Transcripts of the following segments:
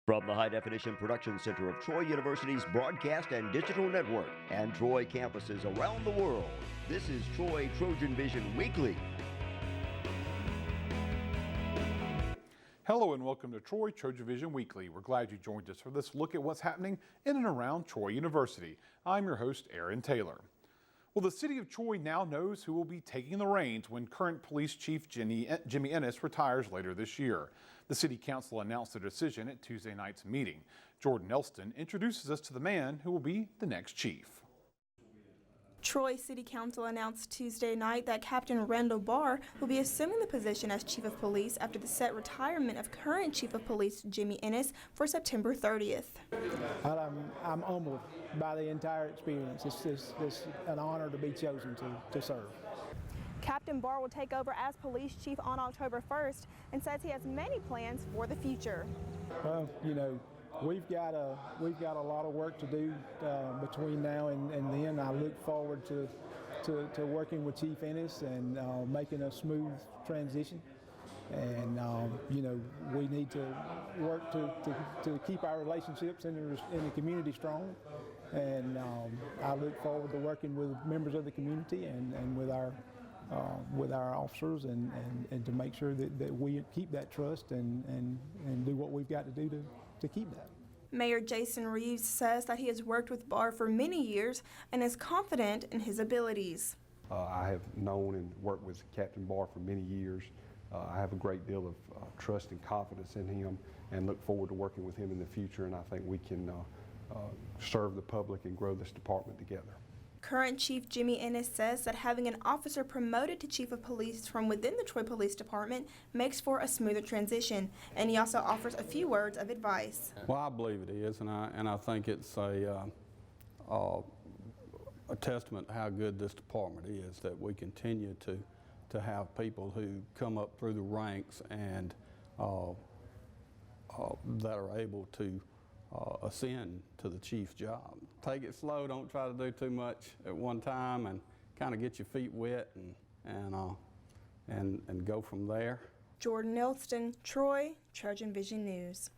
From the High Definition Production Center of Troy University's Broadcast and Digital Network and Troy campuses around the world, this is Troy TrojanVision Weekly. Hello and welcome to Troy TrojanVision Weekly. We're glad you joined us for this look at what's happening in and around Troy University. I'm your host, Aaron Taylor. Well, the city of Troy now knows who will be taking the reins when current police chief Jimmy Ennis retires later this year. The city council announced their decision at Tuesday night's meeting. Jordan Elston introduces us to the man who will be the next chief. Troy City Council announced Tuesday night that Captain Randall Barr will be assuming the position as Chief of Police after the set retirement of current Chief of Police Jimmy Ennis for September 30th. I'm humbled by the entire experience. It's an honor to be chosen to serve. Captain Barr will take over as police chief on October 1st and says he has many plans for the future. Well, you know, we've got a lot of work to do between now and then. I look forward to working with Chief Ennis and making a smooth transition. And you know, we need to work to keep our relationships in the community strong. And I look forward to working with members of the community and with our officers and to make sure that we keep that trust and do what we've got to do to keep that. Mayor Jason Reeves says that he has worked with Barr for many years and is confident in his abilities. I have known and worked with Captain Barr for many years. I have a great deal of trust and confidence in him and look forward to working with him in the future, and I think we can serve the public and grow this department together. Current Chief Jimmy Ennis says that having an officer promoted to Chief of Police from within the Troy Police Department makes for a smoother transition, and he also offers a few words of advice. Well, I believe it is, and I think it's a testament to how good this department is that we continue to have people who come up through the ranks and that are able to ascend to the chief's job. Take it slow, don't try to do too much at one time, and kind of get your feet wet and go from there. Jordan Elston, Troy, TrojanVision News.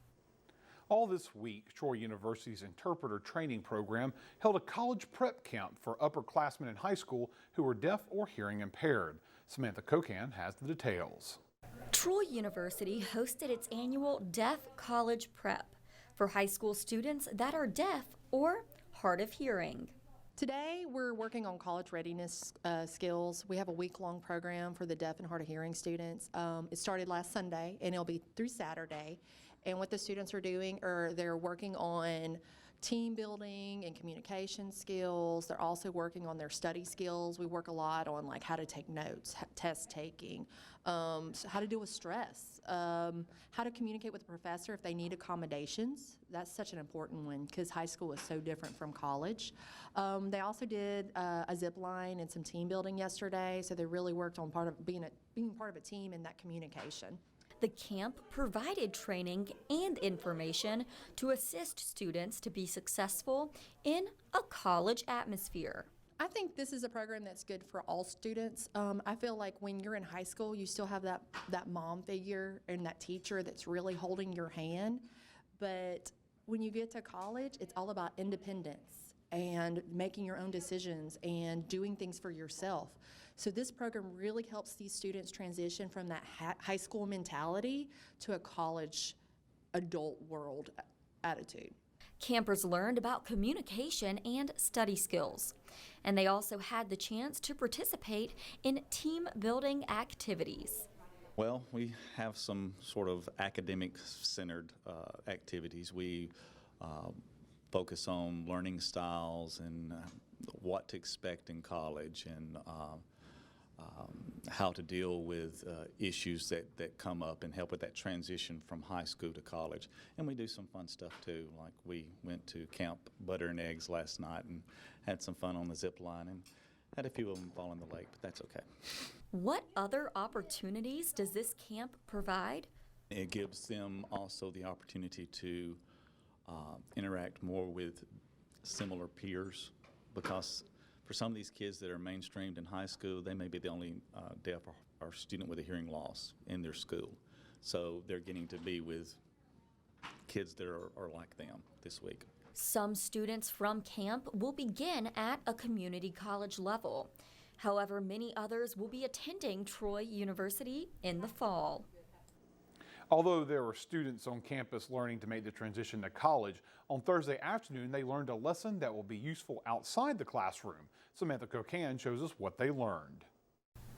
All this week, Troy University's interpreter training program held a college prep camp for upperclassmen in high school who were deaf or hearing impaired. Samantha Kokan has the details. Troy University hosted its annual Deaf College Prep for high school students that are deaf or hard of hearing. Today we're working on college readiness skills. We have a week-long program for the deaf and hard of hearing students. It started last Sunday and it'll be through Saturday. And what the students are doing they're working on team building and communication skills. They're also working on their study skills. We work a lot on like how to take notes, test taking, so how to deal with stress, how to communicate with the professor if they need accommodations. That's such an important one because high school is so different from college. They also did a zip line and some team building yesterday, so they really worked on being part of a team and that communication. The camp provided training and information to assist students to be successful in a college atmosphere. I think this is a program that's good for all students. I feel like when you're in high school, you still have that mom figure and that teacher that's really holding your hand. But when you get to college, it's all about independence and making your own decisions and doing things for yourself. So this program really helps these students transition from that high school mentality to a college adult world attitude. Campers learned about communication and study skills, and they also had the chance to participate in team building activities. Well, we have some sort of academic-centered activities. We focus on learning styles and what to expect in college and how to deal with issues that come up and help with that transition from high school to college. And we do some fun stuff too, like we went to Camp Butter and Eggs last night and had some fun on the zip line and had a few of them fall in the lake, but that's okay. What other opportunities does this camp provide? It gives them also the opportunity to interact more with similar peers, because for some of these kids that are mainstreamed in high school, they may be the only deaf or student with a hearing loss in their school. So they're getting to be with kids that are like them this week. Some students from camp will begin at a community college level. However, many others will be attending Troy University in the fall. Although there were students on campus learning to make the transition to college, on Thursday afternoon they learned a lesson that will be useful outside the classroom. Samantha Cocan shows us what they learned.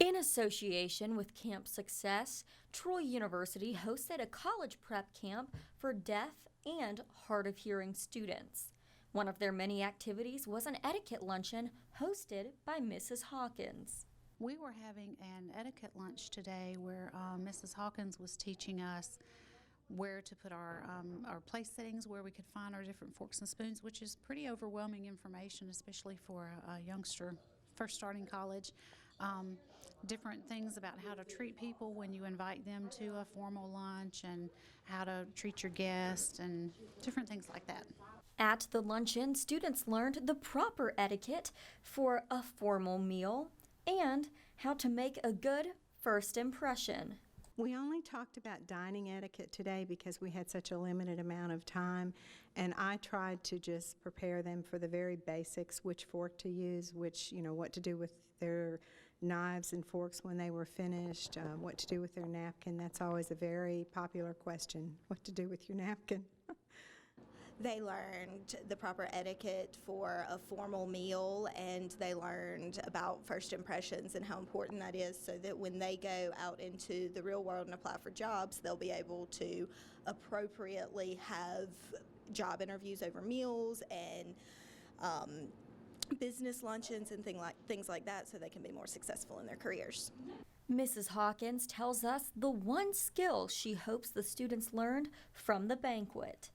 In association with Camp Success, Troy University hosted a college prep camp for deaf and hard of hearing students. One of their many activities was an etiquette luncheon hosted by Mrs. Hawkins. We were having an etiquette lunch today where Mrs. Hawkins was teaching us where to put our place settings, where we could find our different forks and spoons, which is pretty overwhelming information, especially for a youngster first starting college. Different things about how to treat people when you invite them to a formal lunch and how to treat your guests and different things like that. At the luncheon, students learned the proper etiquette for a formal meal and how to make a good first impression. We only talked about dining etiquette today because we had such a limited amount of time, and I tried to just prepare them for the very basics, which fork to use, what to do with their knives and forks when they were finished, what to do with their napkin. That's always a very popular question, what to do with your napkin. They learned the proper etiquette for a formal meal, and they learned about first impressions and how important that is, so that when they go out into the real world and apply for jobs, they'll be able to appropriately have job interviews over meals and business luncheons and things like that, so they can be more successful in their careers. Mrs. Hawkins tells us the one skill she hopes the students learned from the banquet.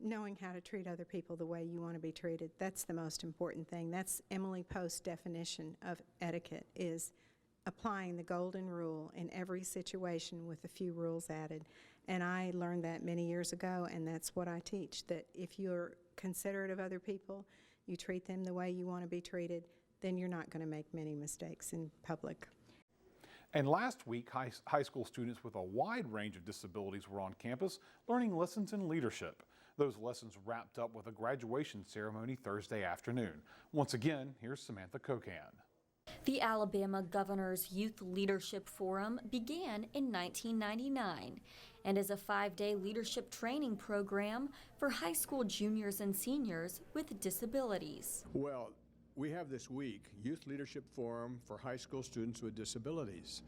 Knowing how to treat other people the way you want to be treated, that's the most important thing. That's Emily Post's definition of etiquette, is applying the golden rule in every situation with a few rules added. And I learned that many years ago, and that's what I teach, that if you're considerate of other people, you treat them the way you want to be treated, then you're not going to make many mistakes in public. And last week, high school students with a wide range of disabilities were on campus learning lessons in leadership. Those lessons wrapped up with a graduation ceremony Thursday afternoon. Once again, here's Samantha Cocan. The Alabama Governor's Youth Leadership Forum began in 1999 and is a 5-day leadership training program for high school juniors and seniors with disabilities. Well, we have this week Youth Leadership Forum for high school students with disabilities.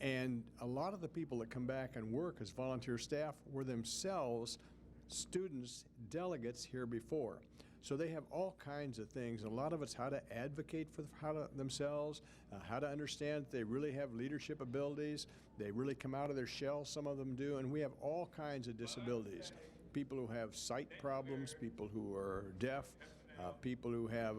And a lot of the people that come back and work as volunteer staff were themselves students, delegates here before. So they have all kinds of things. A lot of it's how to advocate for themselves, how to understand that they really have leadership abilities. They really come out of their shell, some of them do, and we have all kinds of disabilities. People who have sight problems, people who are deaf, people who have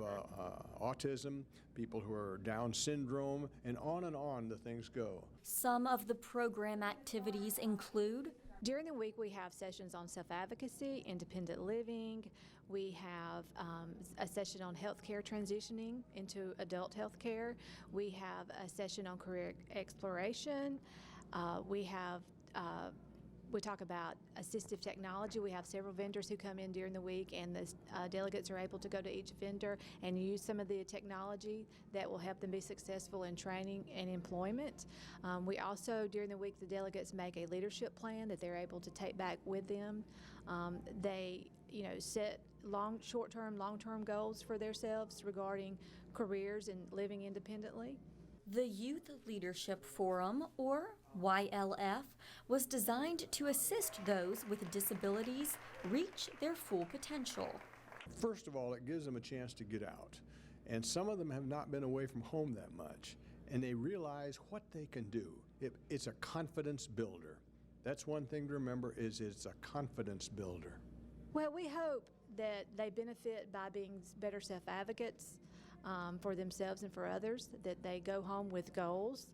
autism, people who are Down syndrome, and on the things go. Some of the program activities include: during the week, we have sessions on self-advocacy, independent living. We have a session on healthcare transitioning into adult healthcare. We have a session on career exploration. We talk about assistive technology. We have several vendors who come in during the week, and the delegates are able to go to each vendor and use some of the technology that will help them be successful in training and employment. We also, during the week, the delegates make a leadership plan that they're able to take back with them. They, set short-term, long-term goals for themselves regarding careers and living independently. The Youth Leadership Forum, or YLF, was designed to assist those with disabilities reach their full potential. First of all, it gives them a chance to get out. And some of them have not been away from home that much, and they realize what they can do. It's a confidence builder. That's one thing to remember, is it's a confidence builder. Well, we hope that they benefit by being better self-advocates for themselves and for others, that they go home with goals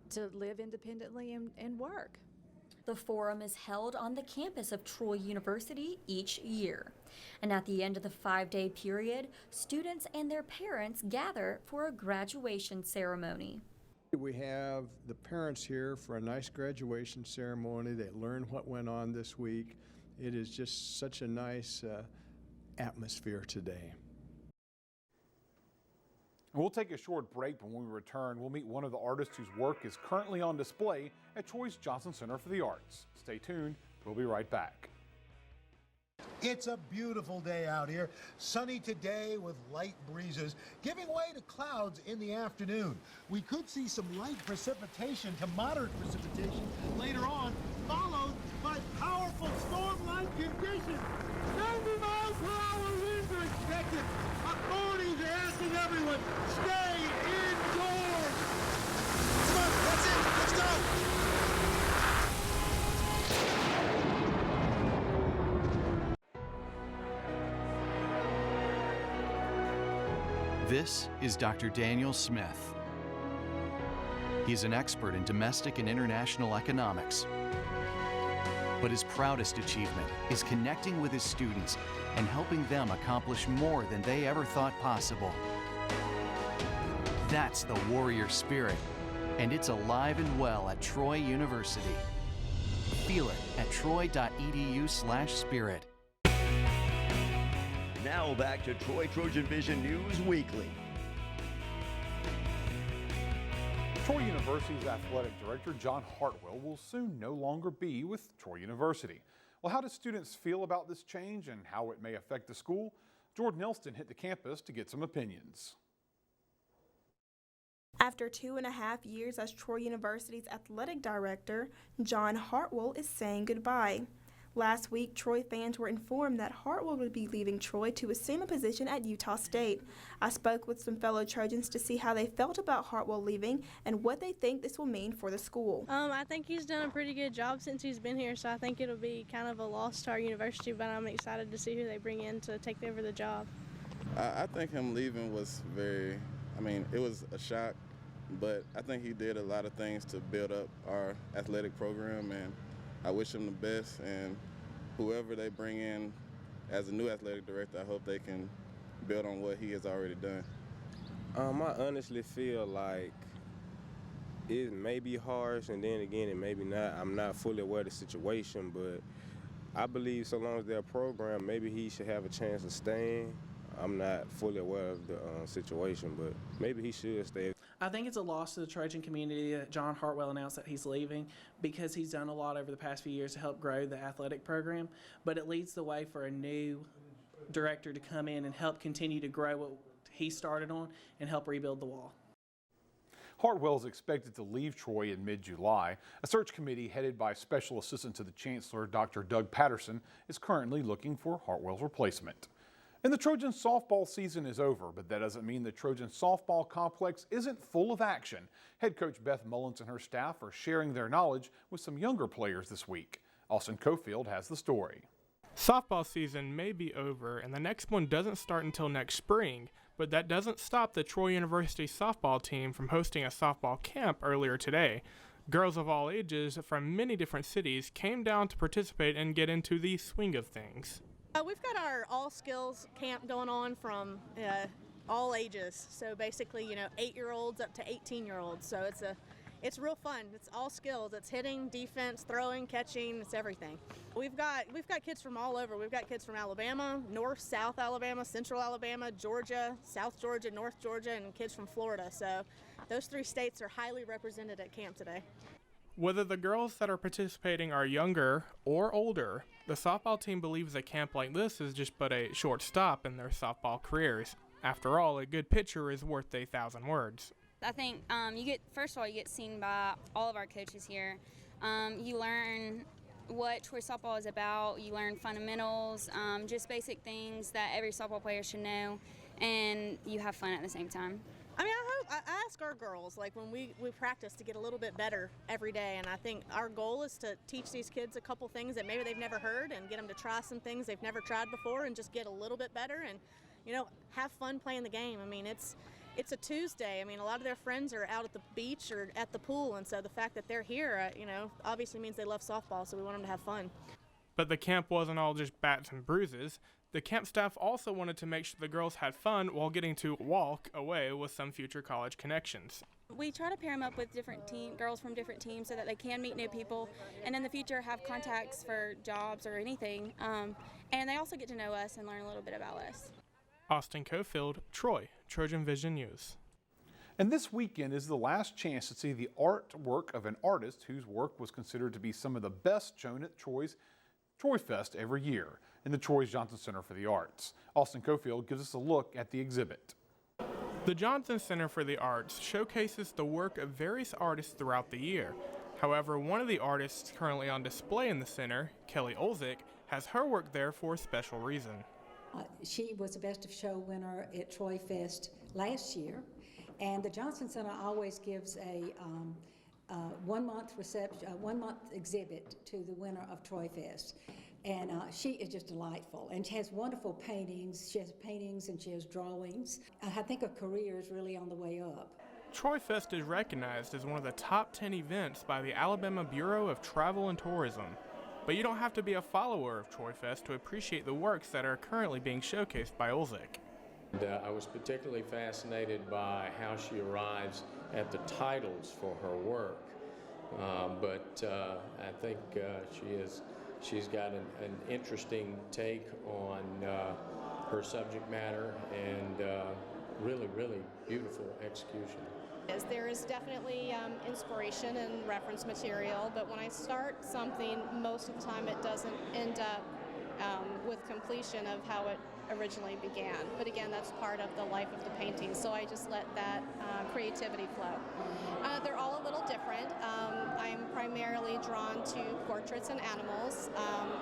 to live independently and work. The forum is held on the campus of Troy University each year. And at the end of the 5-day period, students and their parents gather for a graduation ceremony. We have the parents here for a nice graduation ceremony. They learn what went on this week. It is just such a nice atmosphere today. We'll take a short break, but when we return, we'll meet one of the artists whose work is currently on display at Troy's Johnson Center for the Arts. Stay tuned. We'll be right back. It's a beautiful day out here. Sunny today with light breezes, giving way to clouds in the afternoon. We could see some light precipitation to moderate precipitation later on, followed by powerful storm-like conditions. 90 miles per hour winds are expected. Authorities are asking everyone, stay indoors. Come on, that's it. Let's go. This is Dr. Daniel Smith. He's an expert in domestic and international economics. But his proudest achievement is connecting with his students and helping them accomplish more than they ever thought possible. That's the warrior spirit, and it's alive and well at Troy University. Feel it at troy.edu/spirit. Now back to Troy Trojan Vision News Weekly. Troy University's athletic director, John Hartwell, will soon no longer be with Troy University. Well, how do students feel about this change and how it may affect the school? Jordan Elston hit the campus to get some opinions. After 2.5 years as Troy University's athletic director, John Hartwell is saying goodbye. Last week, Troy fans were informed that Hartwell would be leaving Troy to assume a position at Utah State. I spoke with some fellow Trojans to see how they felt about Hartwell leaving and what they think this will mean for the school. I think he's done a pretty good job since he's been here, so I think it'll be kind of a loss to our university, but I'm excited to see who they bring in to take over the job. I think him leaving was it was a shock, but I think he did a lot of things to build up our athletic program, and I wish him the best, and whoever they bring in as a new athletic director, I hope they can build on what he has already done. I honestly feel like it may be harsh, and then again, it may be not. I'm not fully aware of the situation, but I believe so long as they're a program, maybe he should have a chance of staying. I'm not fully aware of the situation, but maybe he should stay. I think it's a loss to the Trojan community that John Hartwell announced that he's leaving, because he's done a lot over the past few years to help grow the athletic program, but it leads the way for a new director to come in and help continue to grow what he started on and help rebuild the wall. Hartwell is expected to leave Troy in mid-July. A search committee headed by Special Assistant to the Chancellor, Dr. Doug Patterson, is currently looking for Hartwell's replacement. And the Trojan softball season is over, but that doesn't mean the Trojan softball complex isn't full of action. Head coach Beth Mullins and her staff are sharing their knowledge with some younger players this week. Austin Cofield has the story. Softball season may be over, and the next one doesn't start until next spring, but that doesn't stop the Troy University softball team from hosting a softball camp earlier today. Girls of all ages from many different cities came down to participate and get into the swing of things. We've got our all skills camp going on from all ages. So basically, 8-year-olds up to 18-year-olds. So it's real fun. It's all skills. It's hitting, defense, throwing, catching. It's everything. We've got kids from all over. We've got kids from Alabama, North, South Alabama, Central Alabama, Georgia, South Georgia, North Georgia, and kids from Florida. So those 3 states are highly represented at camp today. Whether the girls that are participating are younger or older, the softball team believes a camp like this is just but a short stop in their softball careers. After all, a good pitcher is worth 1,000 words. I think first of all, you get seen by all of our coaches here. You learn what Troy softball is about. You learn fundamentals, just basic things that every softball player should know, and you have fun at the same time. I ask our girls, when we practice, to get a little bit better every day, and I think our goal is to teach these kids a couple things that maybe they've never heard and get them to try some things they've never tried before and just get a little bit better and, have fun playing the game. It's a Tuesday. A lot of their friends are out at the beach or at the pool, and so the fact that they're here, obviously means they love softball, so we want them to have fun. But the camp wasn't all just bats and bruises. The camp staff also wanted to make sure the girls had fun while getting to walk away with some future college connections. We try to pair them up with different girls from different teams so that they can meet new people and in the future have contacts for jobs or anything. And they also get to know us and learn a little bit about us. Austin Cofield, Troy, TrojanVision News. And this weekend is the last chance to see the artwork of an artist whose work was considered to be some of the best shown at Troy Fest every year in the Troy's Johnson Center for the Arts. Austin Cofield gives us a look at the exhibit. The Johnson Center for the Arts showcases the work of various artists throughout the year. However, one of the artists currently on display in the center, Kelly Olzik, has her work there for a special reason. She was the Best of Show winner at Troy Fest last year, and the Johnson Center always gives a one-month exhibit to the winner of Troy Fest. And she is just delightful, and she has wonderful paintings. She has paintings and she has drawings. I think her career is really on the way up. Troy Fest is recognized as one of the top 10 events by the Alabama Bureau of Travel and Tourism. But you don't have to be a follower of Troy Fest to appreciate the works that are currently being showcased by Olzik. I was particularly fascinated by how she arrives at the titles for her work. But I think she's got an interesting take on her subject matter and really, really beautiful execution. There is definitely inspiration and reference material, but when I start something, most of the time it doesn't end up with completion of how it originally began. But again, that's part of the life of the painting, so I just let that creativity flow. They're all a little different. I'm primarily drawn to portraits and animals.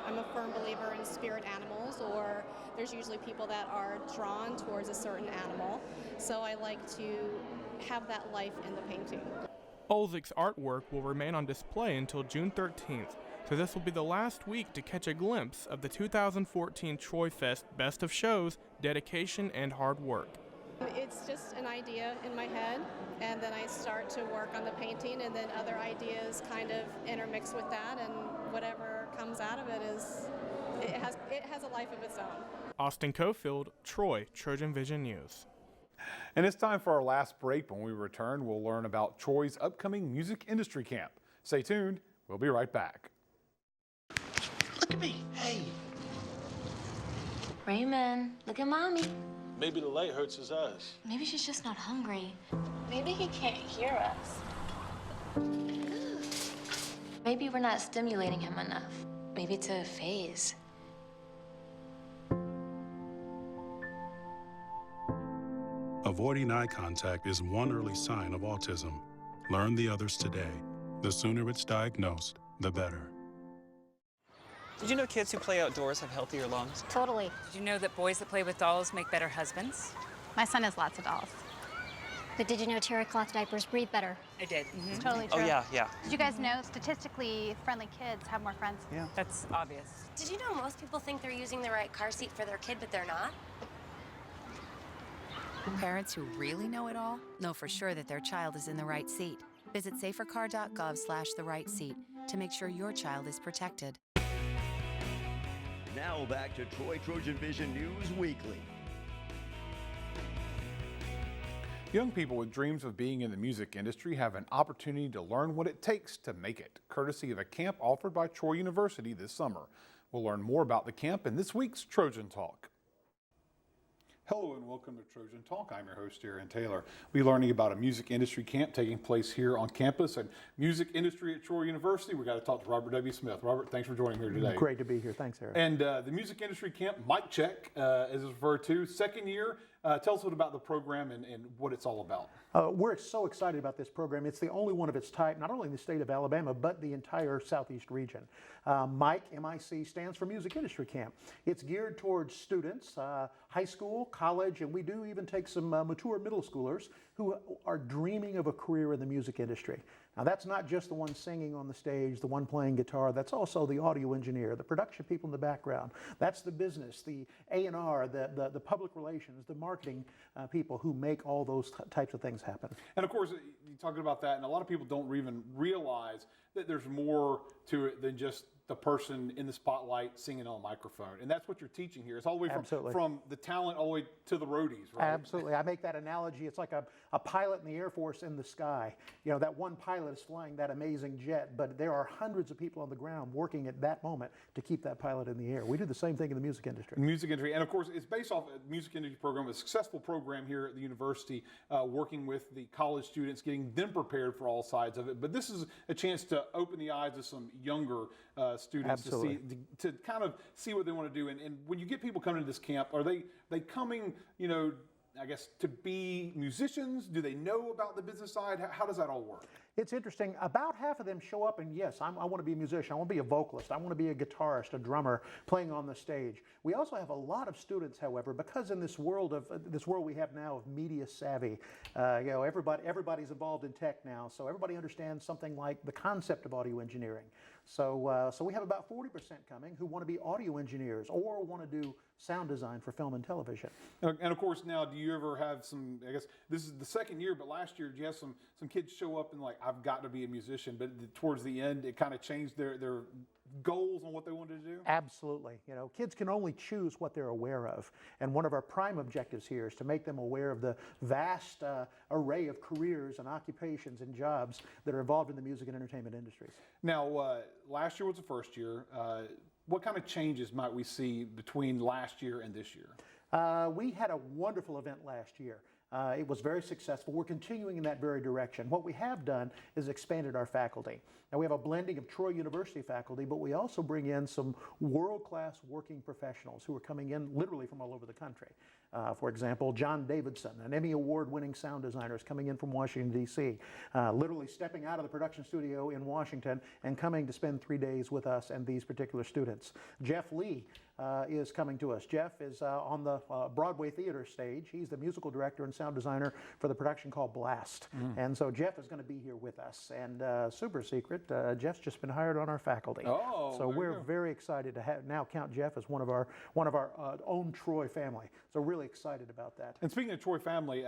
I'm a firm believer in spirit animals, or there's usually people that are drawn towards a certain animal, so I like to have that life in the painting. Olzik's artwork will remain on display until June 13th, so this will be the last week to catch a glimpse of the 2014 Troy Fest Best of Shows, dedication, and hard work. It's just an idea in my head, and then I start to work on the painting, and then other ideas kind of intermix with that, and whatever comes out of it has a life of its own. Austin Cofield, Troy, TrojanVision News. And it's time for our last break. When we return, we'll learn about Troy's upcoming music industry camp. Stay tuned. We'll be right back. Look at me. Hey. Raymond, look at Mommy. Maybe the light hurts his eyes. Maybe she's just not hungry. Maybe he can't hear us. Maybe we're not stimulating him enough. Maybe it's a phase. Avoiding eye contact is one early sign of autism. Learn the others today. The sooner it's diagnosed, the better. Did you know kids who play outdoors have healthier lungs? Totally. Did you know that boys that play with dolls make better husbands? My son has lots of dolls. But did you know terry cloth diapers breathe better? I did. It's totally true. Oh, yeah. Did you guys know statistically friendly kids have more friends? Yeah. That's obvious. Did you know most people think they're using the right car seat for their kid, but they're not? Parents who really know it all know for sure that their child is in the right seat. Visit safercar.gov/the-right-seat to make sure your child is protected. Now back to Troy TrojanVision News Weekly. Young people with dreams of being in the music industry have an opportunity to learn what it takes to make it, courtesy of a camp offered by Troy University this summer. We'll learn more about the camp in this week's Trojan Talk. Hello and welcome to Trojan Talk. I'm your host, Aaron Taylor. We'll be learning about a music industry camp taking place here on campus and music industry at Troy University. We've got to talk to Robert W. Smith. Robert, thanks for joining me here today. Great to be here. Thanks, Aaron. And the music industry camp, Mic Check, as it's referred to, second year. Tell us a bit about the program and what it's all about. We're so excited about this program. It's the only one of its type, not only in the state of Alabama, but the entire Southeast region. MIC, M-I-C, stands for Music Industry Camp. It's geared towards students, high school, college, and we do even take some mature middle schoolers who are dreaming of a career in the music industry. Now, that's not just the one singing on the stage, the one playing guitar. That's also the audio engineer, the production people in the background. That's the business, the A&R, the public relations, the marketing people who make all those types of things happen. And of course, you're talking about that, and a lot of people don't even realize that there's more to it than just the person in the spotlight singing on a microphone. And that's what you're teaching here. It's all the way from the talent all the way to the roadies, right? Absolutely. I make that analogy. It's like a pilot in the Air Force in the sky. You know, that one pilot is flying that amazing jet, but there are hundreds of people on the ground working at that moment to keep that pilot in the air. We do the same thing in the music industry. Music industry. And of course, it's based off a music industry program, a successful program here at the university, working with the college students, getting them prepared for all sides of it. But this is a chance to open the eyes of some younger students to kind of see what they want to do. And when you get people coming to this camp, are they coming, you know, I guess, to be musicians? Do they know about the business side? How does that all work? It's interesting. About half of them show up and yes, I want to be a musician. I want to be a vocalist. I want to be a guitarist, a drummer, playing on the stage. We also have a lot of students, however, because in this world we have now of media savvy, you know, everybody's involved in tech now, so everybody understands something like the concept of audio engineering. So we have about 40% coming who want to be audio engineers or want to do sound design for film and television. And of course, now, do you ever have some, I guess this is the second year, but last year, do you have some kids show up and like, I've got to be a musician, but towards the end, it kind of changed their goals on what they wanted to do? Absolutely. You know, kids can only choose what they're aware of. And one of our prime objectives here is to make them aware of the vast array of careers and occupations and jobs that are involved in the music and entertainment industries. Now, last year was the first year. What kind of changes might we see between last year and this year? We had a wonderful event last year. It was very successful. We're continuing in that very direction. What we have done is expanded our faculty. Now we have a blending of Troy University faculty, but we also bring in some world-class working professionals who are coming in literally from all over the country. For example, John Davidson, an Emmy Award-winning sound designer, is coming in from Washington, D.C., literally stepping out of the production studio in Washington and coming to spend 3 days with us and these particular students. Jeff Lee is coming to us. Jeff is on the Broadway theater stage. He's the musical director and sound designer for the production called Blast. And so Jeff is going to be here with us. And super secret, Jeff's just been hired on our faculty. Oh, so we're very excited to now count Jeff as one of our own Troy family. So really excited about that. And speaking of Troy family,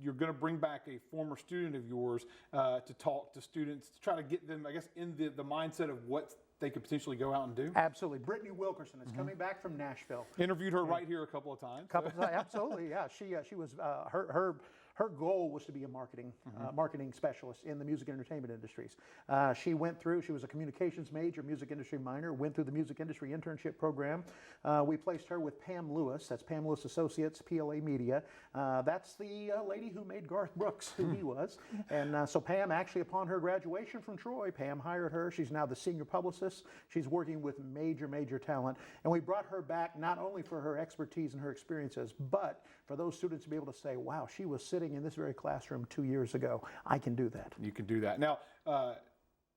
you're going to bring back a former student of yours to talk to students, to try to get them, I guess, in the mindset of what they could potentially go out and do? Absolutely. Brittany Wilkerson is coming back from Nashville. Interviewed her right here a couple of times. Absolutely, yeah. She was her goal was to be a marketing specialist in the music and entertainment industries. She was a communications major, music industry minor, went through the music industry internship program. We placed her with Pam Lewis. That's Pam Lewis Associates, PLA Media. That's the lady who made Garth Brooks who he was. And so Pam, actually upon her graduation from Troy, Pam hired her. She's now the senior publicist. She's working with major talent. And we brought her back not only for her expertise and her experiences, but for those students to be able to say, wow, she was sitting in this very classroom 2 years ago. I can do that. You can do that. Now,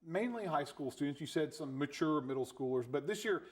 mainly high school students, you said some mature middle schoolers, but this year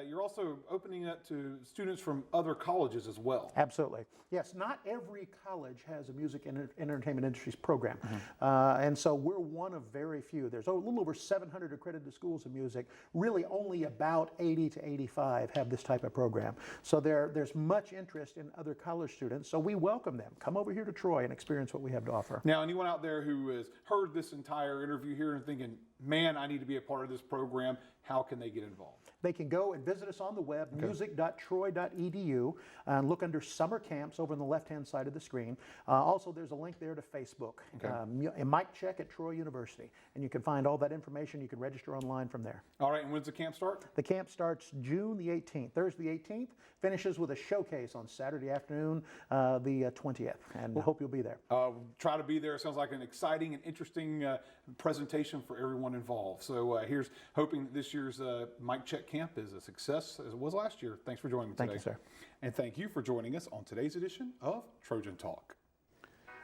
you're also opening up to students from other colleges as well. Absolutely. Yes, not every college has a music and entertainment industries program. And so we're one of very few. There's a little over 700 accredited schools of music. Really only about 80 to 85 have this type of program. So there's much interest in other college students. So we welcome them. Come over here to Troy and experience what we have to offer. Now, anyone out there who has heard this entire interview here and thinking, man, I need to be a part of this program, how can they get involved? They can go and visit us on the web, music.troy.edu, and look under summer camps over on the left-hand side of the screen. Also, there's a link there to Facebook, a mic check at Troy University, and you can find all that information. You can register online from there. All right, and when's the camp start? The camp starts June the 18th, Thursday the 18th, finishes with a showcase on Saturday afternoon, the 20th, and I hope you'll be there. Try to be there. It sounds like an exciting and interesting presentation for everyone involved. So here's hoping that this year's mic check camp is a success as it was last year. Thanks for joining me today. Thank you, sir. And thank you for joining us on today's edition of Trojan Talk.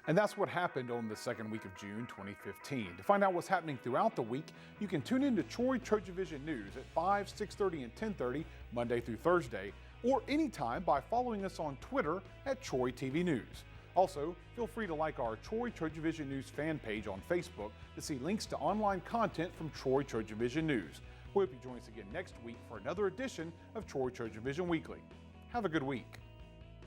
And that's what happened on the second week of June 2015. To find out what's happening throughout the week, you can tune in to Troy TrojanVision News at 5, 6:30, and 10:30, Monday through Thursday, or anytime by following us on Twitter at Troy TV News. Also, feel free to like our Troy TrojanVision News fan page on Facebook to see links to online content from Troy TrojanVision News. We hope you join us again next week for another edition of Troy TrojanVision Weekly. Have a good week.